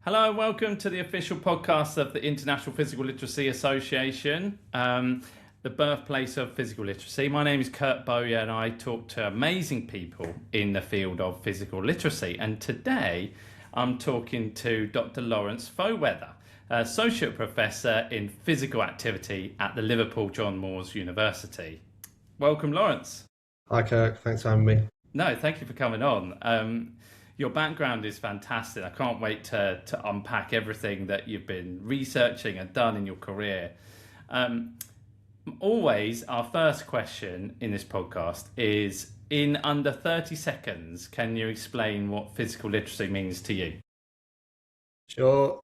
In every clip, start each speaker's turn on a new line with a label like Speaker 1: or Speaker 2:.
Speaker 1: Hello and welcome to the official podcast of the International Physical Literacy Association, the birthplace of physical literacy. My name is Kirk Bowyer and I talk to amazing people in the field of physical literacy. And today I'm talking to Dr. Lawrence Foweather, Associate Professor in Physical Activity at the Liverpool John Moores University. Welcome, Lawrence.
Speaker 2: Hi Kirk, thanks for having me.
Speaker 1: No, thank you for coming on. Your background is fantastic. I can't wait to unpack everything that you've been researching and done in your career. Always, our first question in this podcast is, in under 30 seconds, can you explain what physical literacy means to you?
Speaker 2: Sure.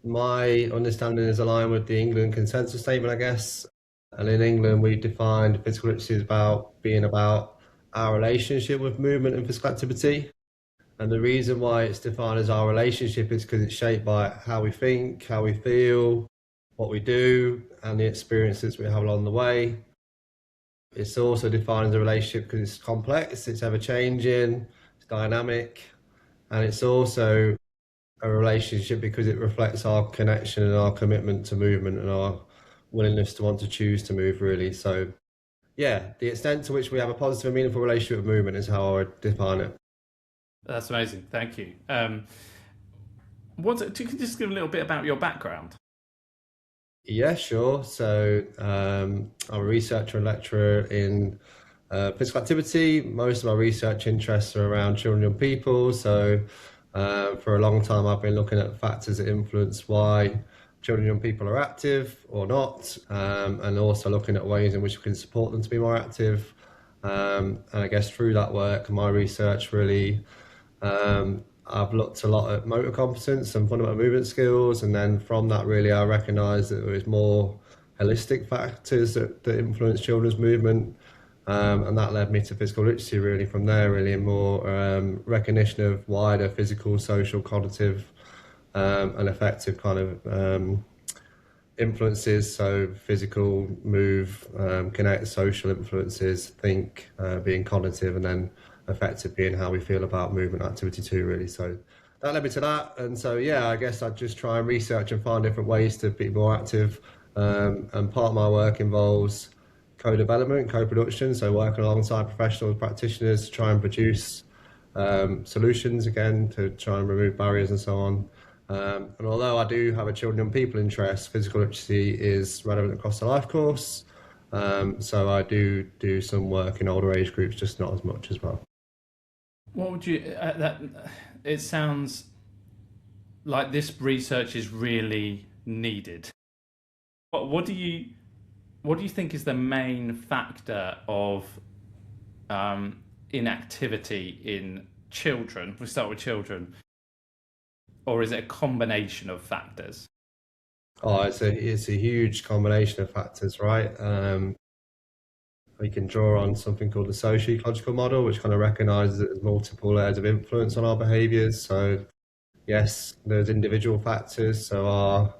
Speaker 2: My understanding is aligned with the England consensus statement, I guess. And in England, we defined physical literacy as being about our relationship with movement and physical activity. And the reason why it's defined as our relationship is because it's shaped by how we think, how we feel, what we do, and the experiences we have along the way. It's also defined as a relationship because it's complex, it's ever-changing, it's dynamic, and it's also a relationship because it reflects our connection and our commitment to movement and our willingness to want to choose to move, really. So yeah, the extent to which we have a positive and meaningful relationship with movement is how I would define it.
Speaker 1: That's amazing. Thank you. You can just give a little bit about your background?
Speaker 2: Yeah, sure. So I'm a researcher and lecturer in physical activity. Most of my research interests are around children and young people. So for a long time, I've been looking at factors that influence why children and young people are active or not, and also looking at ways in which we can support them to be more active. And I guess through that work, my research really, I've looked a lot at motor competence and fundamental movement skills, and then from that really I recognised that there was more holistic factors that influence children's movement, and that led me to physical literacy really from there, really, and more recognition of wider physical, social, cognitive, and affective kind of influences. So physical, move, connect, social influences, think, being cognitive, and then affective being how we feel about movement activity too, really. So that led me to that. And so, yeah, I guess I'd just try and research and find different ways to be more active. And part of my work involves co-development, co-production, so working alongside professional practitioners to try and produce solutions, again, to try and remove barriers and so on. And although I do have a children and people interest, physical literacy is relevant across the life course. So I do some work in older age groups, just not as much as well.
Speaker 1: What would you? It sounds like this research is really needed. What do you think is the main factor of inactivity in children? We start with children. Or is it a combination of factors?
Speaker 2: Oh, it's a huge combination of factors, right? We can draw on something called the socio-ecological model, which kind of recognizes that there's multiple layers of influence on our behaviors. So yes, there's individual factors, so our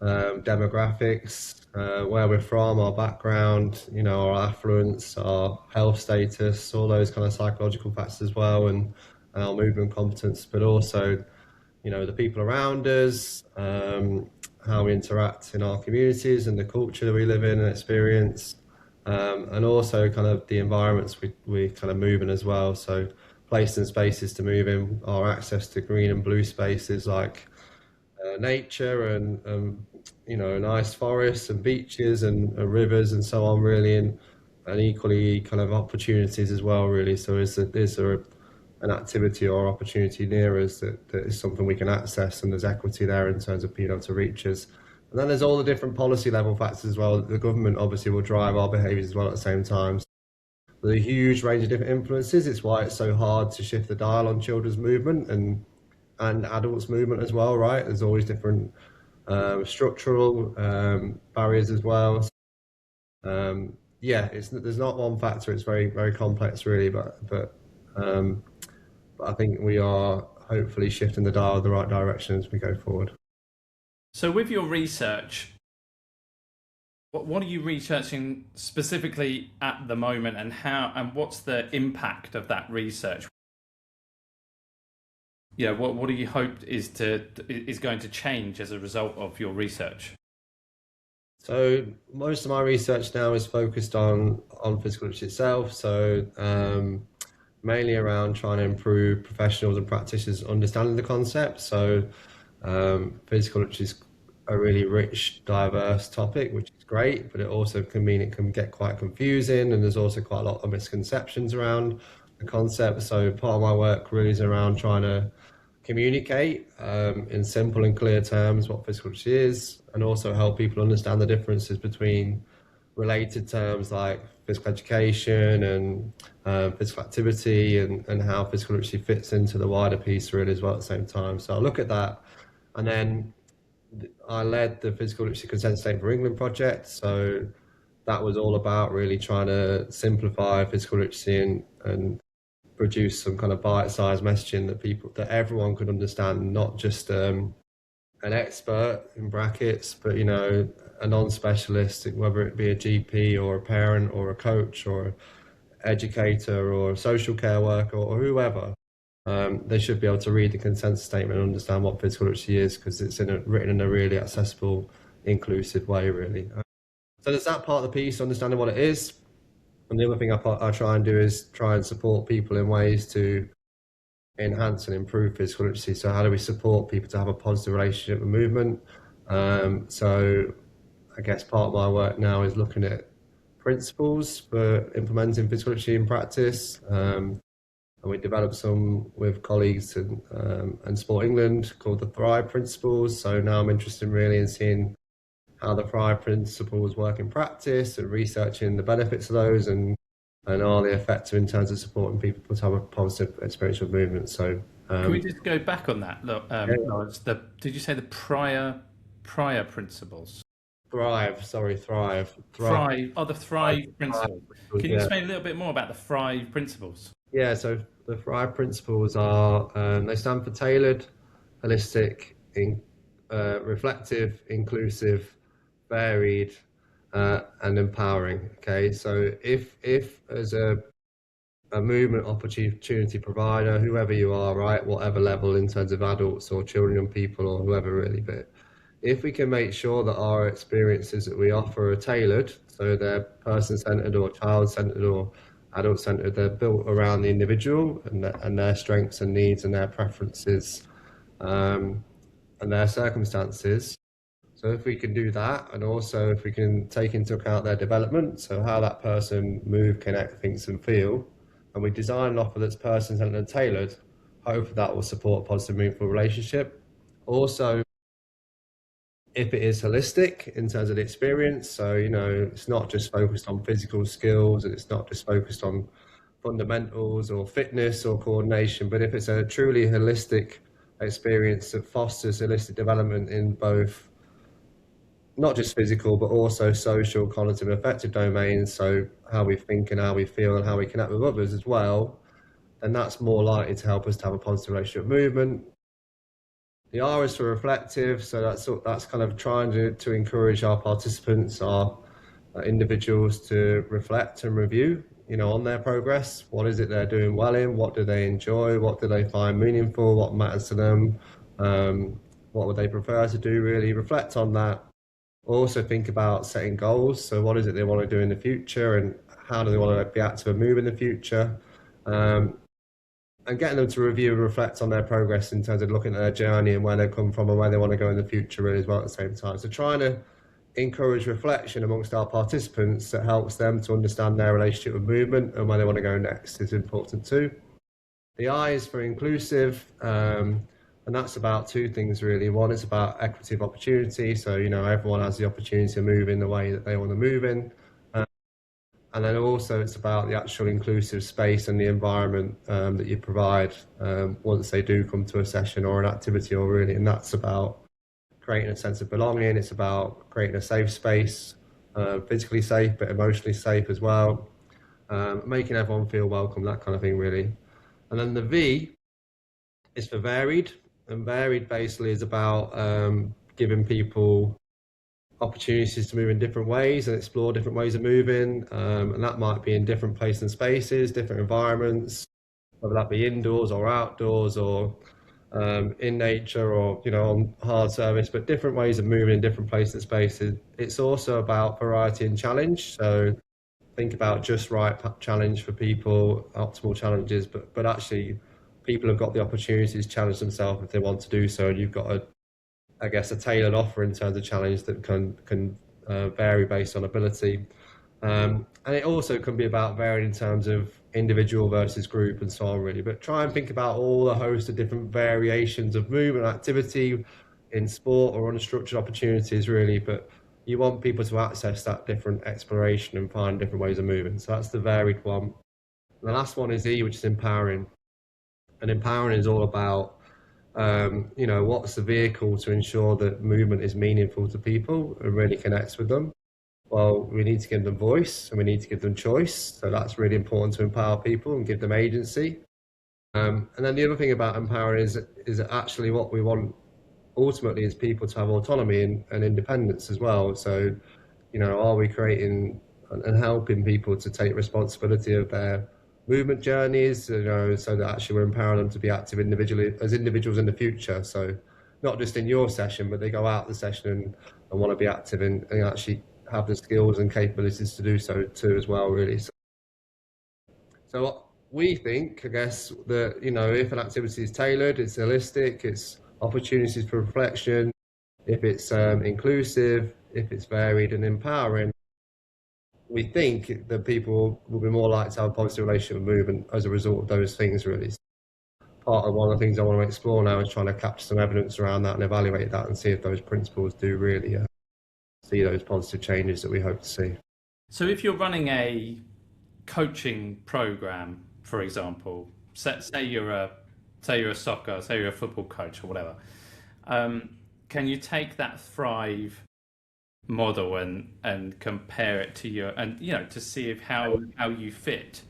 Speaker 2: demographics, where we're from, our background, our affluence, our health status, all those kind of psychological factors as well, and our movement competence, but also the people around us, how we interact in our communities and the culture that we live in and experience, and also kind of the environments we kind of move in as well. So places and spaces to move in, our access to green and blue spaces like nature and nice forests and beaches and rivers and so on, really, and equally kind of opportunities as well, really. So is there an activity or opportunity near us that is something we can access, and there's equity there in terms of being able to reach us. And then there's all the different policy level factors as well. The government obviously will drive our behaviours as well at the same time. So there's a huge range of different influences. It's why it's so hard to shift the dial on children's movement and adults' movement as well, right? There's always different structural barriers as well. There's not one factor. It's very, very complex, really, but I think we are hopefully shifting the dial in the right direction as we go forward.
Speaker 1: So with your research, what are you researching specifically at the moment, and what's the impact of that research? what do you hope is going to change as a result of your research?
Speaker 2: So most of my research now is focused on physical literacy itself. So mainly around trying to improve professionals and practitioners understanding the concept. So physical literacy is a really rich, diverse topic, which is great, but it also can mean it can get quite confusing, and there's also quite a lot of misconceptions around the concept. So part of my work really is around trying to communicate in simple and clear terms what physical literacy is, and also help people understand the differences between related terms like physical education and physical activity, and how physical literacy fits into the wider piece really as well at the same time. So I look at that, and then I led the Physical Literacy Consent Statement for England project. So that was all about really trying to simplify physical literacy and produce some kind of bite-sized messaging that everyone could understand, not just an expert in brackets, but a non-specialist, whether it be a GP or a parent or a coach or an educator or a social care worker or whoever. They should be able to read the consent statement and understand what physical literacy is, because it's written in a really accessible, inclusive way, really. So there's that part of the piece, understanding what it is. And the other thing I try and do is try and support people in ways to enhance and improve physical literacy. So how do we support people to have a positive relationship with movement? So I guess part of my work now is looking at principles for implementing physical literacy in practice. And we developed some with colleagues and Sport England called the Thrive Principles. So now I'm interested really in seeing how the Thrive Principles work in practice and researching the benefits of those, and are they effective in terms of supporting people to have a positive experience with movement. So
Speaker 1: can we just go back on that? Look, Lawrence, did you say the prior principles?
Speaker 2: Thrive.
Speaker 1: Thrive. Oh, the Thrive Principles. Can you explain a little bit more about the Thrive Principles?
Speaker 2: Yeah, so the Thrive Principles are, they stand for tailored, holistic, reflective, inclusive, varied, and empowering. Okay, so if as a movement opportunity provider, whoever you are, right, whatever level in terms of adults or children, young people, or whoever really, but if we can make sure that our experiences that we offer are tailored, so they're person-centered or child-centered or adult-centered, they're built around the individual and their strengths and needs and their preferences and their circumstances. So if we can do that, and also if we can take into account their development, so how that person move, connect, thinks and feel, and we design an offer that's person-centered and tailored, hopefully that will support a positive, meaningful relationship. Also, if it is holistic in terms of the experience, so it's not just focused on physical skills, and it's not just focused on fundamentals or fitness or coordination, but if it's a truly holistic experience that fosters holistic development in both, not just physical, but also social, cognitive, and affective domains, so how we think and how we feel and how we connect with others as well, then that's more likely to help us to have a positive relationship with movement. The R is for reflective, so that's kind of trying to encourage our participants, our individuals, to reflect and review, on their progress. What is it they're doing well in? What do they enjoy? What do they find meaningful? What matters to them? What would they prefer to do? Really reflect on that. Also think about setting goals. So what is it they want to do in the future, and how do they want to be active and move in the future? And getting them to review and reflect on their progress in terms of looking at their journey and where they come from and where they want to go in the future really as well at the same time. So trying to encourage reflection amongst our participants that helps them to understand their relationship with movement and where they want to go next is important too. The I is for inclusive, and that's about two things really. One is about equity of opportunity, so everyone has the opportunity to move in the way that they want to move in. And then also it's about the actual inclusive space and the environment that you provide once they do come to a session or an activity, or really, and that's about creating a sense of belonging. It's about creating a safe space, physically safe, but emotionally safe as well, making everyone feel welcome, that kind of thing really. And then the V is for varied, and varied basically is about giving people opportunities to move in different ways and explore different ways of moving, and that might be in different places and spaces, different environments, whether that be indoors or outdoors or in nature or on hard surface, but different ways of moving in different places and spaces. It's also about variety and challenge. So think about just right challenge for people, optimal challenges, but actually people have got the opportunity to challenge themselves if they want to do so, and you've got a tailored offer in terms of challenge that can vary based on ability. And it also can be about varying in terms of individual versus group and so on, really. But try and think about all the host of different variations of movement activity in sport or unstructured opportunities, really. But you want people to access that different exploration and find different ways of moving. So that's the varied one. The last one is E, which is empowering. And empowering is all about what's the vehicle to ensure that movement is meaningful to people and really connects with them. Well, we need to give them voice and we need to give them choice. So that's really important to empower people and give them agency. And then the other thing about empowering is actually what we want ultimately is people to have autonomy and independence as well. So, are we creating and helping people to take responsibility of their movement journeys, so that actually we're empowering them to be active individually as individuals in the future. So not just in your session, but they go out the session and want to be active and actually have the skills and capabilities to do so too as well, really. So we think, I guess, that, if an activity is tailored, it's holistic, it's opportunities for reflection, if it's inclusive, if it's varied and empowering, we think that people will be more likely to have a positive relationship with movement as a result of those things, really. Part of one of the things I want to explore now is trying to capture some evidence around that and evaluate that and see if those principles do really see those positive changes that we hope to see.
Speaker 1: So if you're running a coaching program, for example, say you're a soccer, say you're a football coach or whatever, can you take that Thrive model and compare it to your to see if how you fit,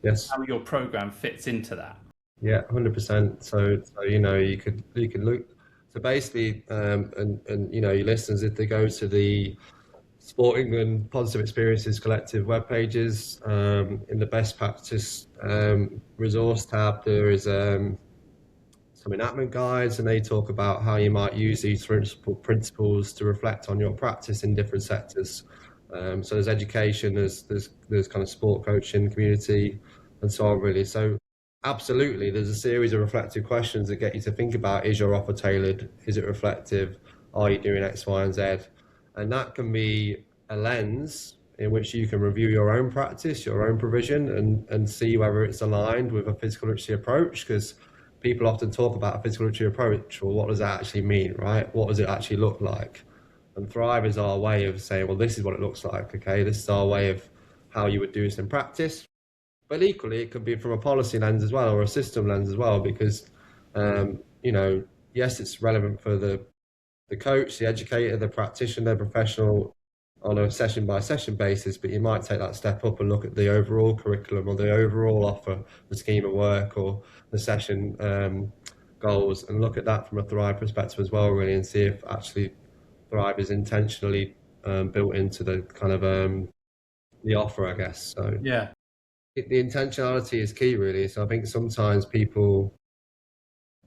Speaker 2: Yes,
Speaker 1: how your program fits into that?
Speaker 2: yeah, 100%. So you could look. So basically, and your listeners, if they go to the Sport England Positive Experiences Collective web pages, in the best practice resource tab, there is some enactment guides, and they talk about how you might use these principles to reflect on your practice in different sectors. So there's education, there's kind of sport coaching, community, and so on, really. So absolutely, there's a series of reflective questions that get you to think about: is your offer tailored? Is it reflective? Are you doing X, Y, and Z? And that can be a lens in which you can review your own practice, your own provision, and see whether it's aligned with a physical literacy approach, because people often talk about a physical literacy approach. Well, what does that actually mean, right? What does it actually look like? And Thrive is our way of saying, well, this is what it looks like, okay? This is our way of how you would do this in practice. But equally, it could be from a policy lens as well, or a system lens as well, because, yes, it's relevant for the coach, the educator, the practitioner, the professional on a session by session basis, but you might take that step up and look at the overall curriculum or the overall offer, the scheme of work or the session goals, and look at that from a Thrive perspective as well, really, and see if actually Thrive is intentionally built into the kind of the offer, I guess. So
Speaker 1: Yeah.
Speaker 2: the intentionality is key, really. So I think sometimes people,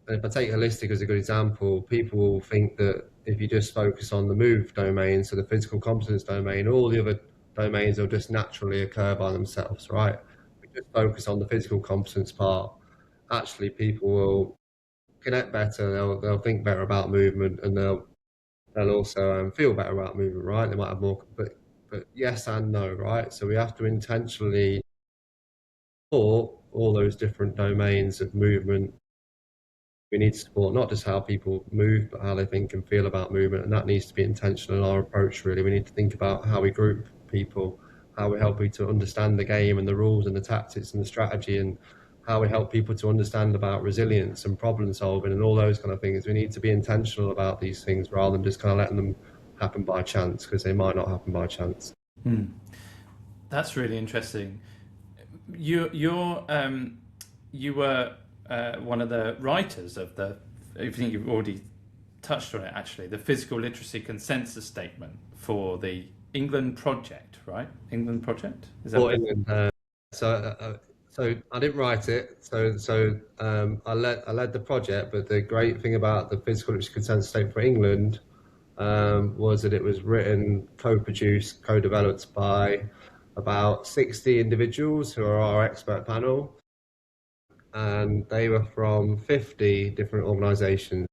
Speaker 2: and if I take holistic as a good example, people will think that if you just focus on the move domain, so the physical competence domain, all the other domains will just naturally occur by themselves, right? If we just focus on the physical competence part, actually people will connect better, they'll think better about movement, and they'll also feel better about movement, right? They might have more, but yes and no, right? So we have to intentionally support all those different domains of movement. We need to support not just how people move, but how they think and feel about movement, and that needs to be intentional in our approach, really. We need to think about how we group people, how we help people to understand the game and the rules and the tactics and the strategy, and how we help people to understand about resilience and problem solving and all those kind of things. We need to be intentional about these things rather than just kind of letting them happen by chance, because they might not happen by chance.
Speaker 1: That's really interesting. You were one of the writers of I think you've already touched on it, actually, the physical literacy consensus statement for the England project, right? England project? Is that
Speaker 2: England, so So I didn't write it. I led the project, but the great thing about the physical literacy consensus statement for England was that it was written, co-produced, co-developed by about 60 individuals who are our expert panel, and they were from 50 different organisations.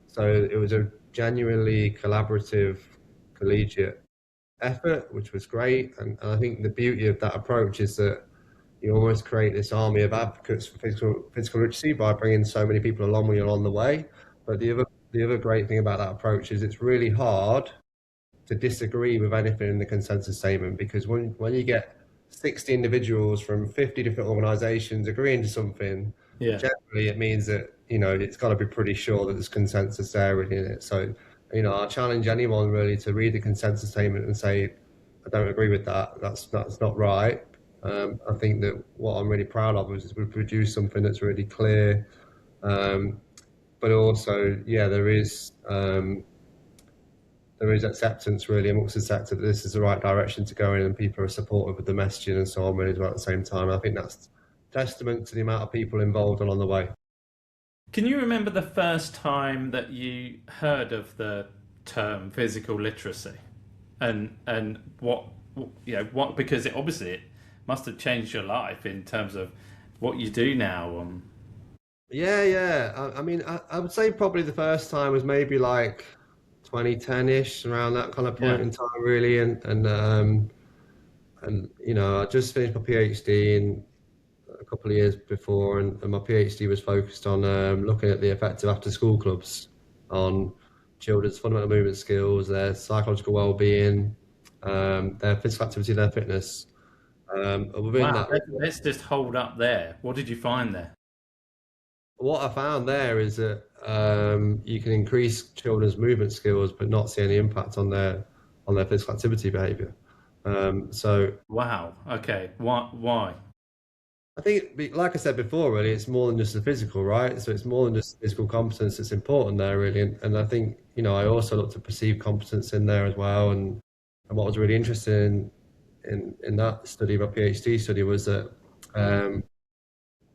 Speaker 2: So it was a genuinely collaborative, collegiate effort, which was great. And I think the beauty of that approach is that you almost create this army of advocates for physical literacy by bringing so many people along when you're on the way. But the other great thing about that approach is it's really hard to disagree with anything in the consensus statement, because when you get 60 individuals from 50 different organizations agreeing to something,
Speaker 1: Yeah.
Speaker 2: generally it means that, it's got to be pretty sure that there's consensus there really in it. So, I challenge anyone really to read the consensus statement and say, I don't agree with that. That's not right. I think that what I'm really proud of is we've produced something that's really clear, but also, yeah, there is acceptance really amongst the sector that this is the right direction to go in, and people are supportive of the messaging and so on really as well at the same time. I think that's testament to the amount of people involved along the way.
Speaker 1: Can you remember the first time that you heard of the term physical literacy, and what, because it must have changed your life in terms of what you do now.
Speaker 2: Yeah. I mean, I would say probably the first time was maybe like 2010-ish, around that kind of point
Speaker 1: Yeah.
Speaker 2: in time, really. And I just finished my PhD in a couple of years before, and my PhD was focused on looking at the effect of after-school clubs on children's fundamental movement skills, their psychological well-being, their physical activity, their fitness. And within
Speaker 1: Wow.
Speaker 2: that,
Speaker 1: Let's just hold up there. What did you find there?
Speaker 2: what I found there is that you can increase children's movement skills, but not see any impact on their physical activity behaviour. So
Speaker 1: Wow. Okay. Why? Why?
Speaker 2: I think, like I said before, really, it's more than just the physical, right? So it's more than just physical competence that's important there, really. And I think, I also looked at perceived competence in there as well. And what was really interesting in that study, my PhD study, was that um,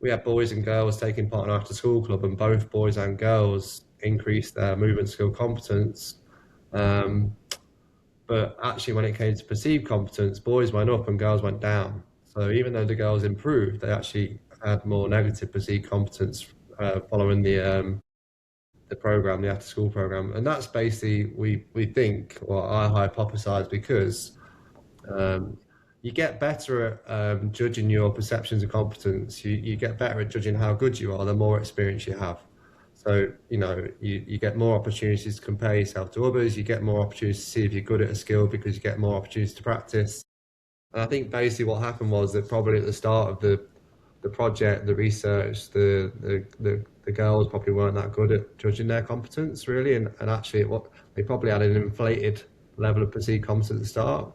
Speaker 2: we had boys and girls taking part in our after school club, and both boys and girls increased their movement skill competence. Um, but actually, when it came to perceived competence, boys went up and girls went down. So even though the girls improved, they actually had more negative perceived competence following the program, the after school program. And that's basically, we think, or I hypothesize, because um, you get better at judging your perceptions of competence. You get better at judging how good you are the more experience you have. So, you get more opportunities to compare yourself to others. You get more opportunities to see if you're good at a skill because you get more opportunities to practice. And I think basically what happened was that probably at the start of the project, the research, the girls probably weren't that good at judging their competence really, and actually what they probably had an inflated level of perceived competence at the start,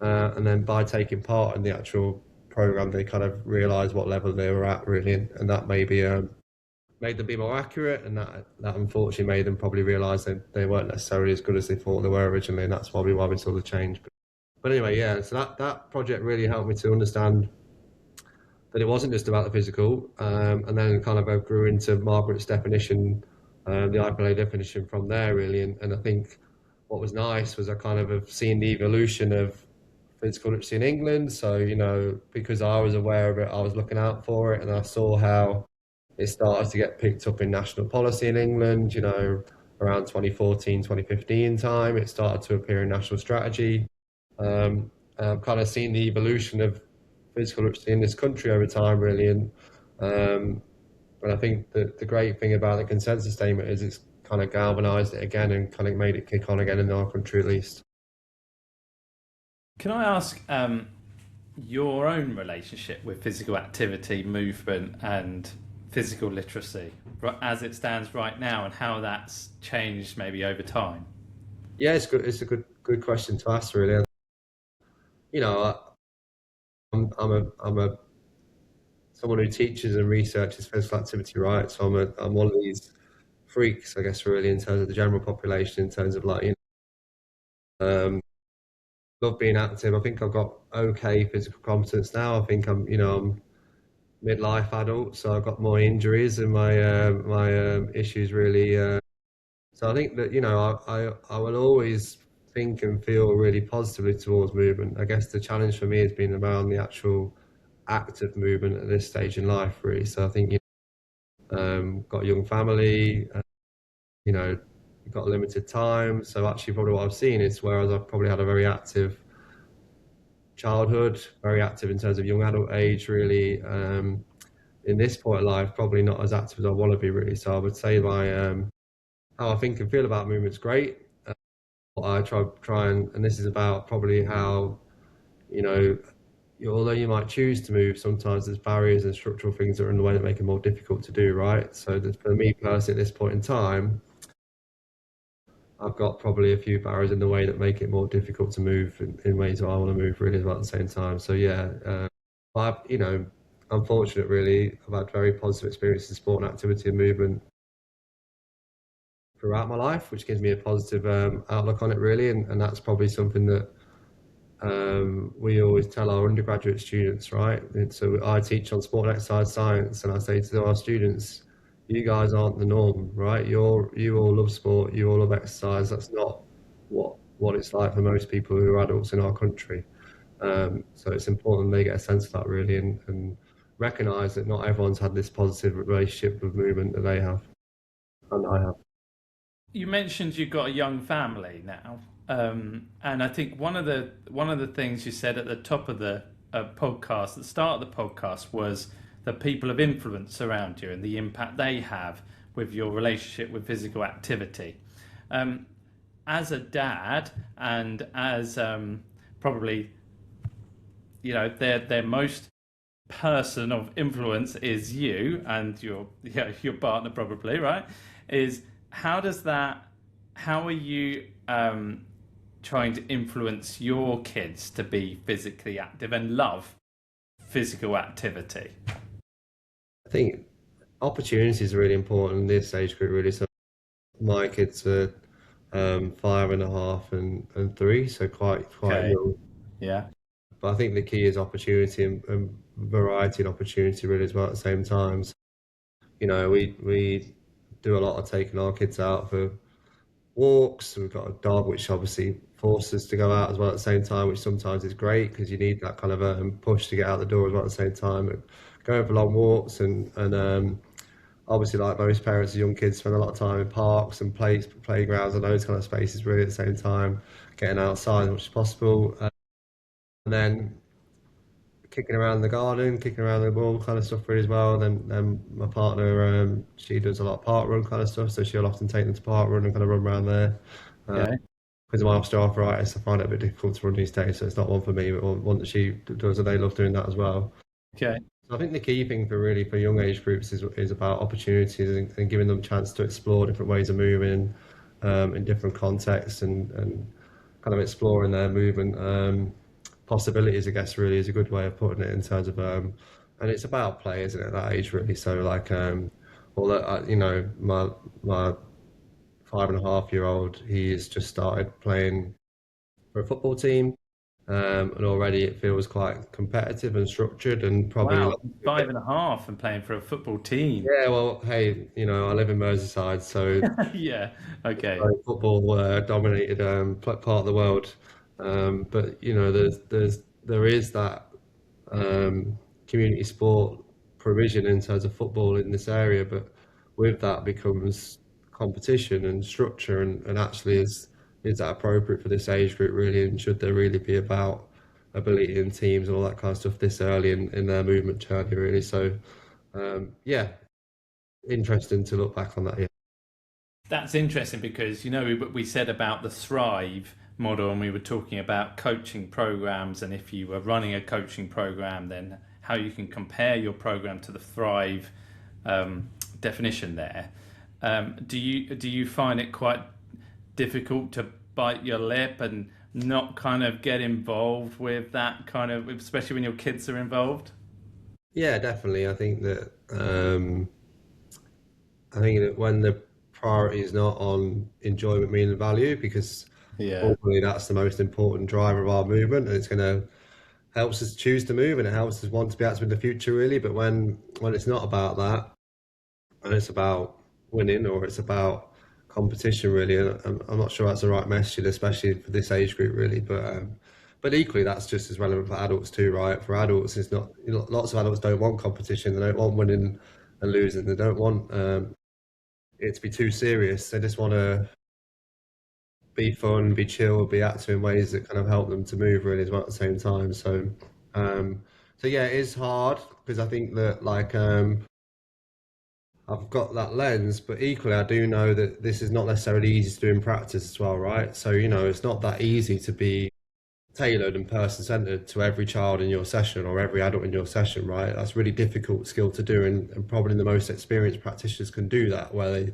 Speaker 2: and then by taking part in the actual program, they kind of realised what level they were at really, and that maybe made them be more accurate, and that unfortunately made them probably realise that they weren't necessarily as good as they thought they were originally, and that's probably why we saw the change. But anyway, yeah, so that project really helped me to understand that it wasn't just about the physical, and then kind of grew into Margaret's definition, the IPLA definition from there, really. And I think what was nice was I kind of have seen the evolution of physical literacy in England. So, because I was aware of it, I was looking out for it, and I saw how it started to get picked up in national policy in England, around 2014, 2015 time. It started to appear in national strategy. I've kind of seen the evolution of physical literacy in this country over time, really. And I think that the great thing about the consensus statement is it's kind of galvanised it again and kind of made it kick on again in our country, at least.
Speaker 1: Can I ask your own relationship with physical activity, movement, and physical literacy as it stands right now, and how that's changed maybe over time?
Speaker 2: Yeah, it's good. It's a good question to ask, really. You know, I'm a someone who teaches and researches physical activity, right? So I'm one of these freaks, I guess, really, in terms of the general population, in terms of like, love being active. I think I've got okay physical competence now. I think I'm midlife adult, so I've got more injuries and my issues really. So I think that I will always think and feel really positively towards movement. I guess the challenge for me has been around the actual act of movement at this stage in life, really. So I think got a young family, you know, got limited time. So actually, probably what I've seen is whereas I've probably had a very active childhood, very active in terms of young adult age, really. In this point of life, probably not as active as I want to be, really. So I would say my how I think and feel about movement's great. I try and this is about probably how you know although you might choose to move, sometimes there's barriers and structural things that are in the way that make it more difficult to do, right? So for me personally, at this point in time, I've got probably a few barriers in the way that make it more difficult to move in ways that I want to move really as well at the same time. So yeah, I've I'm fortunate really. I've had very positive experiences in sport and activity and movement throughout my life, which gives me a positive outlook on it really, and that's probably something that we always tell our undergraduate students, right? And so I teach on sport and exercise science, and I say to our students, "You guys aren't the norm, right? You all love sport, you all love exercise. That's not what it's like for most people who are adults in our country. So it's important they get a sense of that really, and recognise that not everyone's had this positive relationship with movement that they have, and I have.
Speaker 1: You mentioned you've got a young family now, and I think one of the things you said at the top of the podcast, at the start of the podcast, was the people of influence around you and the impact they have with your relationship with physical activity. Um, as a dad, and as probably their most person of influence is you and your partner probably, right? Is how does that how are you trying to influence your kids to be physically active and love physical activity?
Speaker 2: I think opportunity is really important in this age group, really. So my kids are 5.5 and 3, so quite
Speaker 1: Okay.
Speaker 2: young.
Speaker 1: Yeah.
Speaker 2: But I think the key is opportunity and variety and opportunity really as well at the same time. So, we do a lot of taking our kids out for walks. We've got a dog, which obviously forces us to go out as well at the same time, which sometimes is great because you need that kind of push to get out the door as well at the same time. But going for long walks and obviously, like most parents of young kids, spend a lot of time in parks and playgrounds and those kind of spaces really at the same time, getting outside as much as possible. And then kicking around the garden, kicking around the wall kind of stuff really as well. Then my partner, she does a lot of park run kind of stuff, so she'll often take them to park run and kind of run around there.
Speaker 1: Okay.
Speaker 2: Because of my osteoarthritis, I find it a bit difficult to run these days, so it's not one for me, but one that she does, and they love doing that as well.
Speaker 1: Okay.
Speaker 2: So I think the key thing for young age groups is about opportunities and giving them a chance to explore different ways of moving in different contexts and kind of exploring their movement possibilities. I guess really is a good way of putting it in terms of and it's about play, isn't it? At that age really. So like although my 5.5 year old, he has just started playing for a football team. And already it feels quite competitive and structured and probably
Speaker 1: Wow.
Speaker 2: like a bit.
Speaker 1: 5.5 and playing for a football team.
Speaker 2: Yeah, well, hey, I live in Merseyside, so
Speaker 1: Yeah. Okay.
Speaker 2: football dominated part of the world. But there is that um, community sport provision in terms of football in this area, but with that becomes competition and structure, and actually is that appropriate for this age group really, and should there really be about ability in teams and all that kind of stuff this early in their movement journey really? So yeah, interesting to look back on that. Yeah.
Speaker 1: That's interesting because we said about the Thrive model, and we were talking about coaching programs, and if you were running a coaching program, then how you can compare your program to the Thrive definition there. Do you find it quite difficult to bite your lip and not kind of get involved with that kind of, especially when your kids are involved?
Speaker 2: Yeah, definitely. I think that when the priority is not on enjoyment, meaning, and value, because
Speaker 1: Yeah.
Speaker 2: ultimately that's the most important driver of our movement, and it's going to helps us choose to move and it helps us want to be active in the future, really. But when it's not about that, and it's about winning or it's about competition, really, and I'm not sure that's the right message, especially for this age group, really. But equally, that's just as relevant for adults too, right? For adults, it's not. Lots of adults don't want competition. They don't want winning and losing. They don't want it to be too serious. They just want to be fun, be chill, be active in ways that kind of help them to move really as well at the same time. Um, so yeah, it is hard because I think that I've got that lens, but equally I do know that this is not necessarily easy to do in practice as well, right? So it's not that easy to be tailored and person-centered to every child in your session or every adult in your session, right? That's a really difficult skill to do, and probably the most experienced practitioners can do that, where they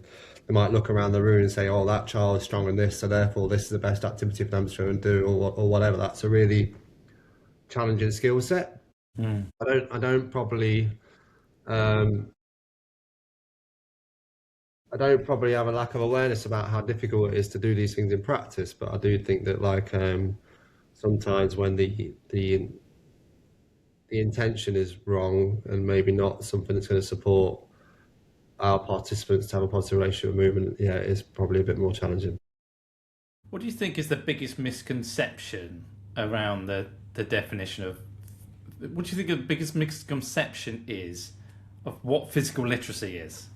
Speaker 2: might look around the room and say, oh, that child is strong in this, so therefore this is the best activity for them to try and do, or whatever. That's a really challenging skill set. I don't probably um, I don't probably have a lack of awareness about how difficult it is to do these things in practice, but I do think that sometimes when the intention is wrong and maybe not something that's going to support our participants to have a positive relationship with movement, yeah, it's probably a bit more challenging.
Speaker 1: What do you think is the biggest misconception around the definition of? What do you think the biggest misconception is of what physical literacy is?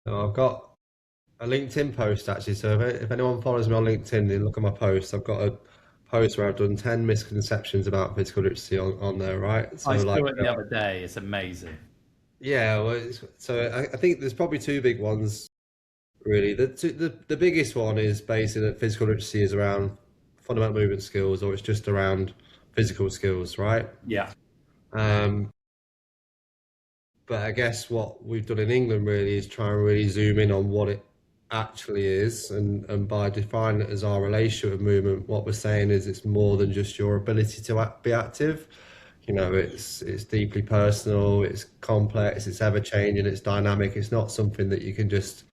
Speaker 2: I've got a LinkedIn post actually, so if anyone follows me on LinkedIn, they look at my post. I've got a post where I've done 10 misconceptions about physical literacy on there, right?
Speaker 1: I
Speaker 2: So
Speaker 1: saw it the other day. It's amazing.
Speaker 2: yeah, well, so I think there's probably two big ones really. The biggest one is basically that physical literacy is around fundamental movement skills, or it's just around physical skills, right?
Speaker 1: Yeah.
Speaker 2: Um, but I guess what we've done in England really is try and really zoom in on what it actually is, and by defining it as our relationship with movement, what we're saying is it's more than just your ability to be active. It's deeply personal, it's complex, it's ever changing, it's dynamic. It's not something that you can just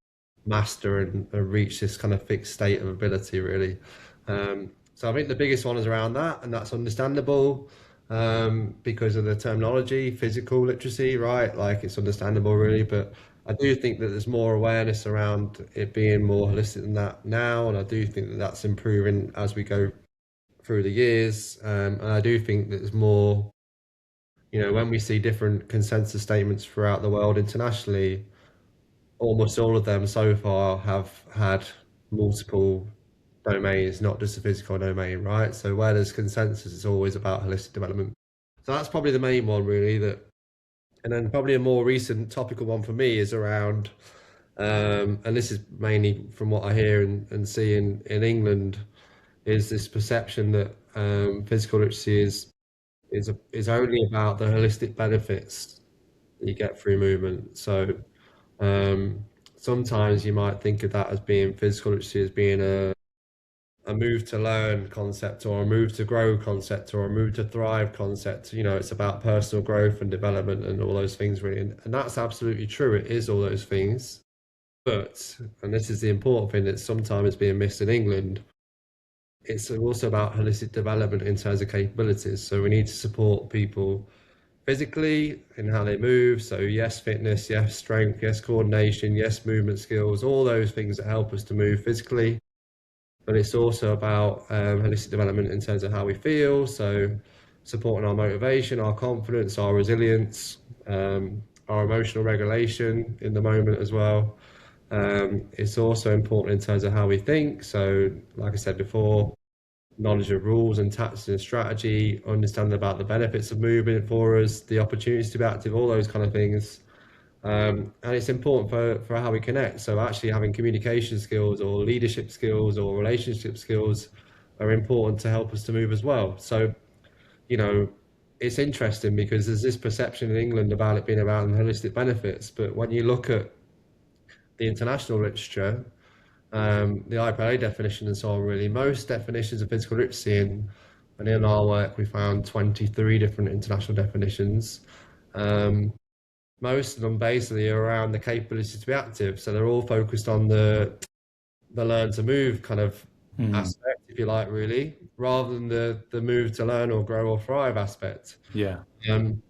Speaker 2: master and reach this kind of fixed state of ability, really. So I think the biggest one is around that, and that's understandable because of the terminology, physical literacy, right? Like it's understandable, really. But I do think that there's more awareness around it being more holistic than that now, and I do think that that's improving as we go through the years. And I do think that there's more, when we see different consensus statements throughout the world internationally, almost all of them so far have had multiple domains, not just a physical domain, right? So where there's consensus, it's always about holistic development. So that's probably the main one, really. And then probably a more recent topical one for me is around, and this is mainly from what I hear and see in England, is this perception that physical literacy is only about the holistic benefits that you get through movement. So sometimes you might think of that as being physical literacy as being a move to learn concept, or a move to grow concept, or a move to thrive concept. It's about personal growth and development and all those things, really. And that's absolutely true. It is all those things. But, and this is the important thing that sometimes is being missed in England, it's also about holistic development in terms of capabilities. So we need to support people physically in how they move. So yes, fitness, yes, strength, yes, coordination, yes, movement skills, all those things that help us to move physically. But it's also about holistic development in terms of how we feel. So supporting our motivation, our confidence, our resilience, our emotional regulation in the moment as well. It's also important in terms of how we think. So like I said before, knowledge of rules and tactics and strategy, understanding about the benefits of movement for us, the opportunities to be active, all those kind of things. And it's important for how we connect. So actually having communication skills or leadership skills or relationship skills are important to help us to move as well. So, it's interesting because there's this perception in England about it being about holistic benefits. But when you look at the international literature, the IPLA definition and so on, really, most definitions of physical literacy, and in our work, we found 23 different international definitions. Most of them basically are around the capability to be active. So they're all focused on the learn to move kind of aspect, if you like, really, rather than the move to learn or grow or thrive aspect.
Speaker 1: Yeah.
Speaker 2: Um,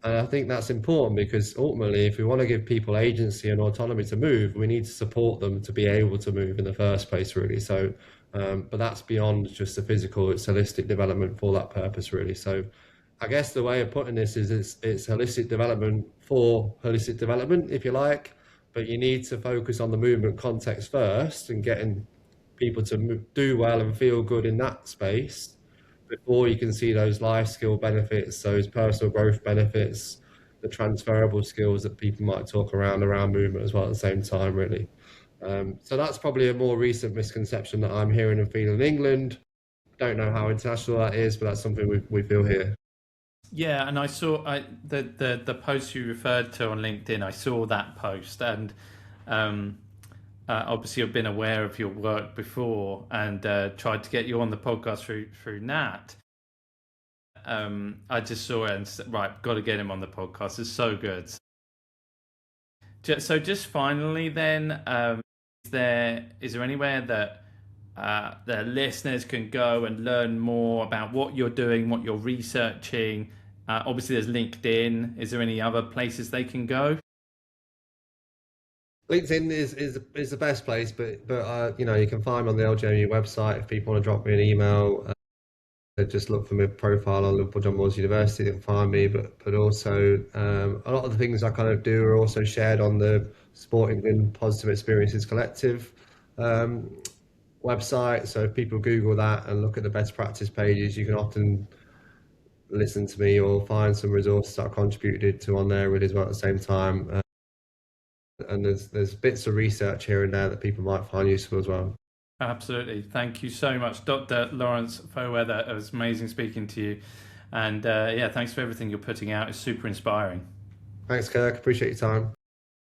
Speaker 2: and I think that's important because ultimately, if we want to give people agency and autonomy to move, we need to support them to be able to move in the first place, really. So, but that's beyond just the physical, it's holistic development for that purpose, really. So, I guess the way of putting this is it's holistic development for holistic development, if you like, but you need to focus on the movement context first and getting people to do well and feel good in that space before you can see those life skill benefits, those personal growth benefits, the transferable skills that people might talk around movement as well at the same time, really. So that's probably a more recent misconception that I'm hearing and feeling in England. Don't know how international that is, but that's something we feel here.
Speaker 1: Yeah, and I saw the post you referred to on LinkedIn. I saw that post, and obviously I've been aware of your work before and tried to get you on the podcast through Nat. I just saw it and said, right, got to get him on the podcast. It's so good. So just finally, then, is there anywhere that the listeners can go and learn more about what you're doing, what you're researching? Obviously, there's LinkedIn. Is there any other places they can go?
Speaker 2: LinkedIn is the best place, but you know, you can find me on the LJMU website if people want to drop me an email. Just look for my profile on Liverpool John Moores University and find me. But also a lot of the things I kind of do are also shared on the Sporting and Positive Experiences Collective website. So if people Google that and look at the best practice pages, you can often listen to me or find some resources that I contributed to on there really as well at the same time. And there's bits of research here and there that people might find useful as well.
Speaker 1: Absolutely. Thank you so much, Dr. Lawrence Foweather. It was amazing speaking to you. And yeah, thanks for everything you're putting out. It's super inspiring.
Speaker 2: Thanks, Kirk. Appreciate your time.